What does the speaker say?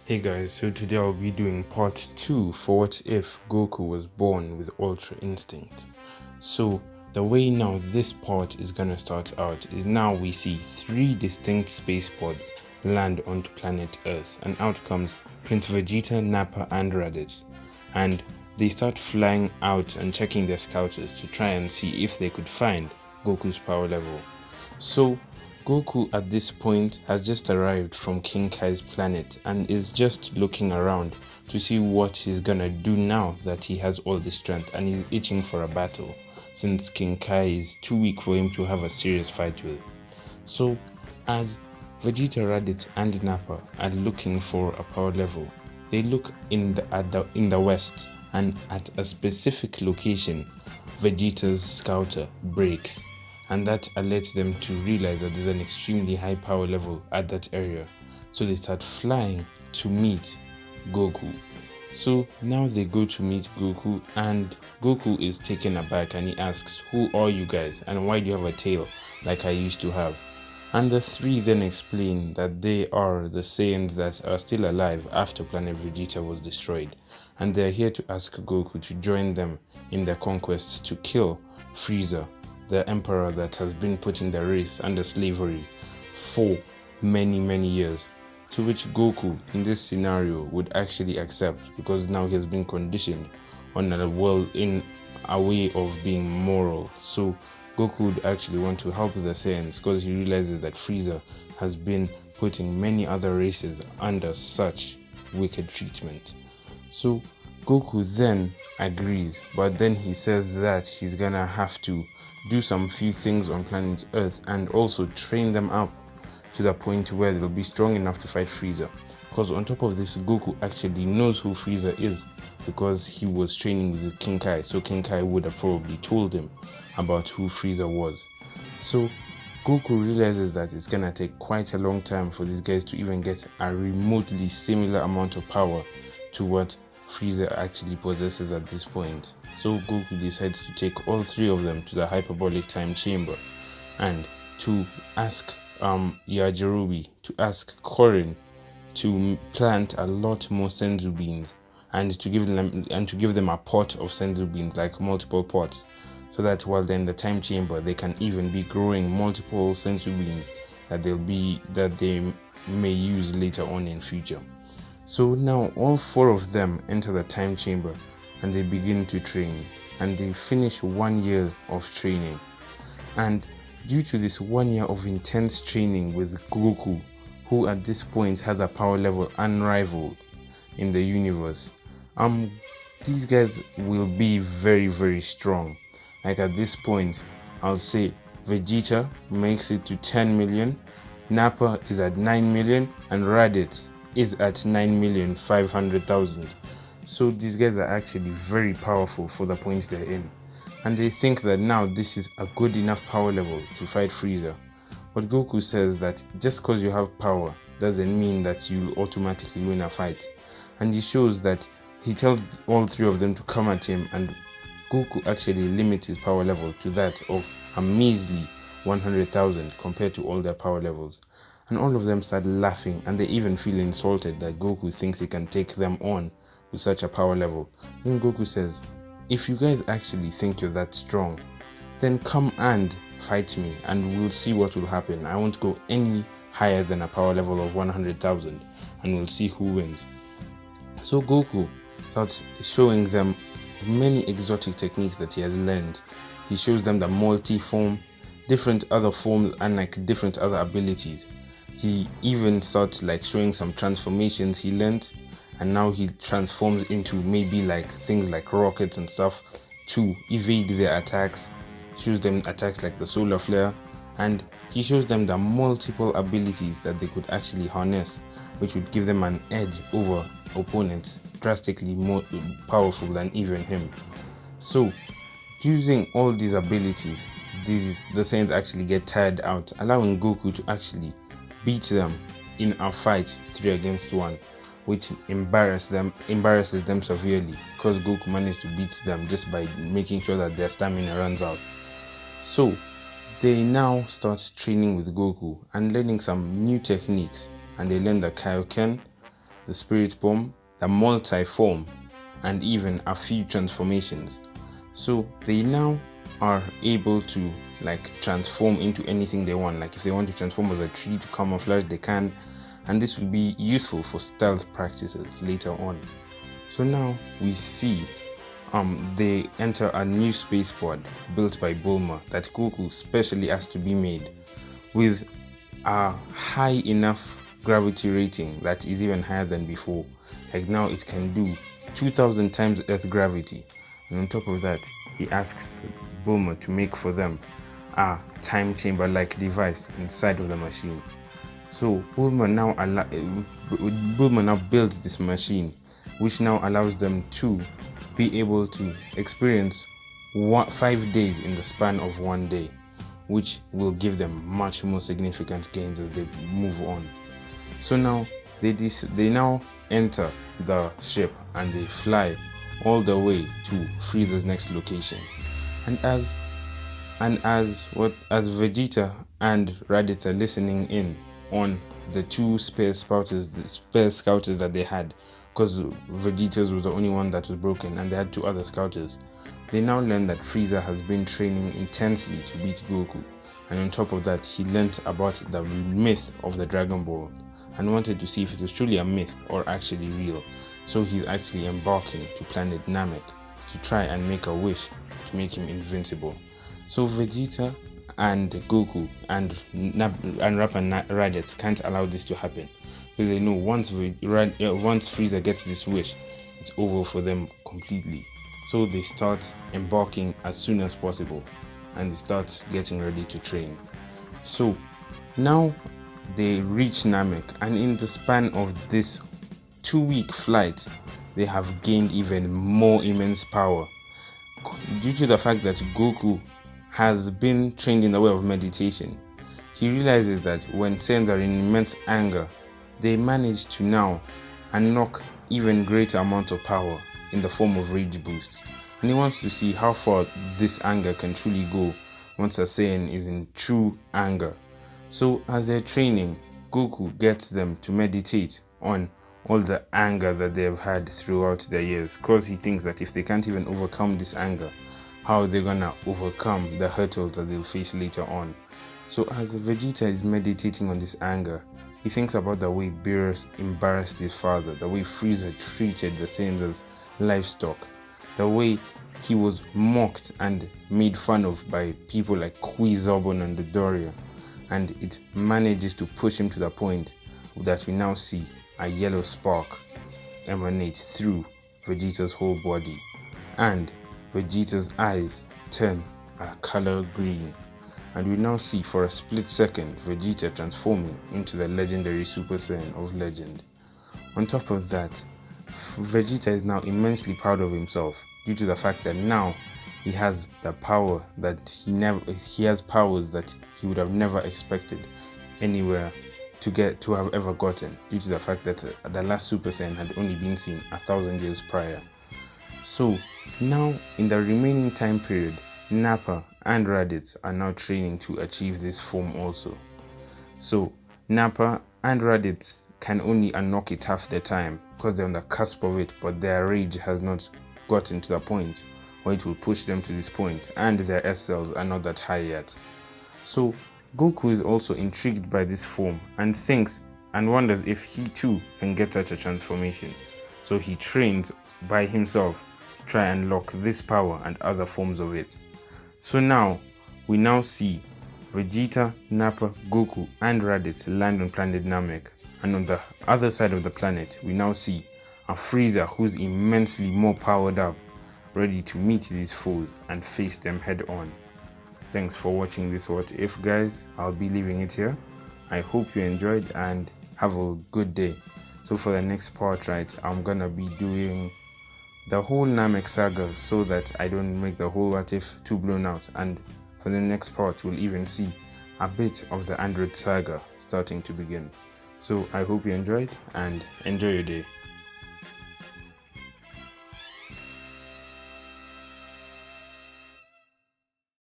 Hey guys, so today I'll be doing part 2 for what if Goku was born with Ultra Instinct. So the way now this part is gonna start out is now we see 3 distinct space pods land onto planet Earth, and out comes Prince Vegeta, Nappa and Raditz. And they start flying out and checking their scouters to try and see if they could find Goku's power level. So Goku at this point has just arrived from King Kai's planet and is just looking around to see what he's gonna do now that he has all the strength, and he's itching for a battle since King Kai is too weak for him to have a serious fight with. So as Vegeta, Raditz and Nappa are looking for a power level, they look in the west, and at a specific location Vegeta's scouter breaks, and that alerts them to realize that there's an extremely high power level at that area. So they start flying to meet Goku. So now they go to meet Goku, and Goku is taken aback and he asks, "Who are you guys, and why do you have a tail like I used to have?" And the three then explain that they are the Saiyans that are still alive after Planet Vegeta was destroyed, and they are here to ask Goku to join them in their quest to kill Frieza, the emperor that has been putting the race under slavery for many years. To which Goku in this scenario would actually accept, because now he has been conditioned on a way of being moral. So Goku would actually want to help the Saiyans because he realizes that Frieza has been putting many other races under such wicked treatment. So Goku then agrees, but then he says that he's gonna have to do some few things on planet Earth and also train them up to the point where they'll be strong enough to fight Frieza. Because on top of this, Goku actually knows who Frieza is because he was training with King Kai, so King Kai would have probably told him about who Frieza was. So Goku realizes that it's gonna take quite a long time for these guys to even get a remotely similar amount of power to what Frieza actually possesses at this point. So Goku decides to take all three of them to the hyperbolic time chamber and to ask Yajirobe, to ask Korin to plant a lot more senzu beans and to give them a pot of senzu beans, like multiple pots, so that while they're in the time chamber they can even be growing multiple senzu beans that they may use later on in future. So now all four of them enter the time chamber and they begin to train, and they finish 1 year of training. And due to this 1 year of intense training with Goku, who at this point has a power level unrivaled in the universe, these guys will be very strong. Like at this point, I'll say Vegeta makes it to 10 million, Nappa is at 9 million, and Raditz is at 9,500,000. So these guys are actually very powerful for the point they're in, and they think that now this is a good enough power level to fight Frieza. But Goku says that just because you have power doesn't mean that you automatically win a fight, and he shows that he tells all three of them to come at him, and Goku actually limits his power level to that of a measly 100,000 compared to all their power levels. And all of them start laughing, and they even feel insulted that Goku thinks he can take them on with such a power level. Then Goku says, "If you guys actually think you're that strong, then come and fight me and we'll see what will happen. I won't go any higher than a power level of 100,000 and we'll see who wins." So Goku starts showing them many exotic techniques that he has learned. He shows them the multi-form, different other forms, and like different other abilities. He even starts like showing some transformations he learned, and now he transforms into maybe like things like rockets and stuff to evade their attacks. Shows them attacks like the solar flare, and he shows them the multiple abilities that they could actually harness, which would give them an edge over opponents drastically more powerful than even him. So using all these abilities, the Saiyans actually get tired out, allowing Goku to actually beat them in a fight 3 against 1, which embarrasses them severely, because Goku managed to beat them just by making sure that their stamina runs out. So they now start training with Goku and learning some new techniques, and they learn the Kaioken, the spirit bomb, the multi-form, and even a few transformations. So they now are able to transform into anything they want. Like if they want to transform as a tree to camouflage, they can, and this will be useful for stealth practices later on. So now we see they enter a new spaceport built by Bulma that Goku specially asked to be made with a high enough gravity rating that is even higher than before. Like now it can do 2000 times Earth gravity, and on top of that he asks Bulma to make for them a time chamber like device inside of the machine. So Bulma now builds this machine, which now allows them to be able to experience 5 days in the span of 1 day, which will give them much more significant gains as they move on. So now they now enter the ship and they fly all the way to Frieza's next location. And as Vegeta and Raditz are listening in on the two spare scouters that they had, because Vegeta's was the only one that was broken and they had 2 other scouters, they now learn that Frieza has been training intensely to beat Goku, and on top of that he learnt about the myth of the Dragon Ball and wanted to see if it was truly a myth or actually real. So he's actually embarking to planet Namek to try and make a wish to make him invincible. So Vegeta and Goku and Rappa and Raditz can't allow this to happen, because they know once Frieza gets this wish, it's over for them completely. So they start embarking as soon as possible and they start getting ready to train. So now they reach Namek, and in the span of this 2-week flight they have gained even more immense power due to the fact that Goku has been trained in the way of meditation. He realizes that when Saiyans are in immense anger, they manage to now unlock even greater amount of power in the form of rage boosts, and he wants to see how far this anger can truly go once a Saiyan is in true anger. So as they're training, Goku gets them to meditate on all the anger that they have had throughout their years, because he thinks that if they can't even overcome this anger, how are they gonna overcome the hurdles that they'll face later on. So as Vegeta is meditating on this anger, he thinks about the way Beerus embarrassed his father, the way Frieza treated the Saiyans as livestock, the way he was mocked and made fun of by people like Zobon and Dodoria, and it manages to push him to the point that we now see a yellow spark emanate through Vegeta's whole body, and Vegeta's eyes turn a color green, and we now see for a split second Vegeta transforming into the legendary Super Saiyan of legend. On top of that, Vegeta is now immensely proud of himself due to the fact that now he has the power that he has powers that he would have never expected anywhere to have ever gotten, due to the fact that the last Super Saiyan had only been seen 1,000 years prior. So now in the remaining time period, Nappa and Raditz are now training to achieve this form also. So Nappa and Raditz can only unlock it half the time because they're on the cusp of it, but their rage has not gotten to the point where it will push them to this point, and their S cells are not that high yet. So Goku is also intrigued by this form and thinks and wonders if he too can get such a transformation. So he trains by himself to try and unlock this power and other forms of it. So now we now see Vegeta, Nappa, Goku and Raditz land on planet Namek, and on the other side of the planet we now see a Frieza who's immensely more powered up, ready to meet these foes and face them head on. Thanks for watching this What If, guys. I'll be leaving it here. I hope you enjoyed and have a good day. So for the next part, right, I'm gonna be doing the whole Namek saga so that I don't make the whole What If too blown out, and for the next part we'll even see a bit of the Android saga starting to begin. So I hope you enjoyed and enjoy your day.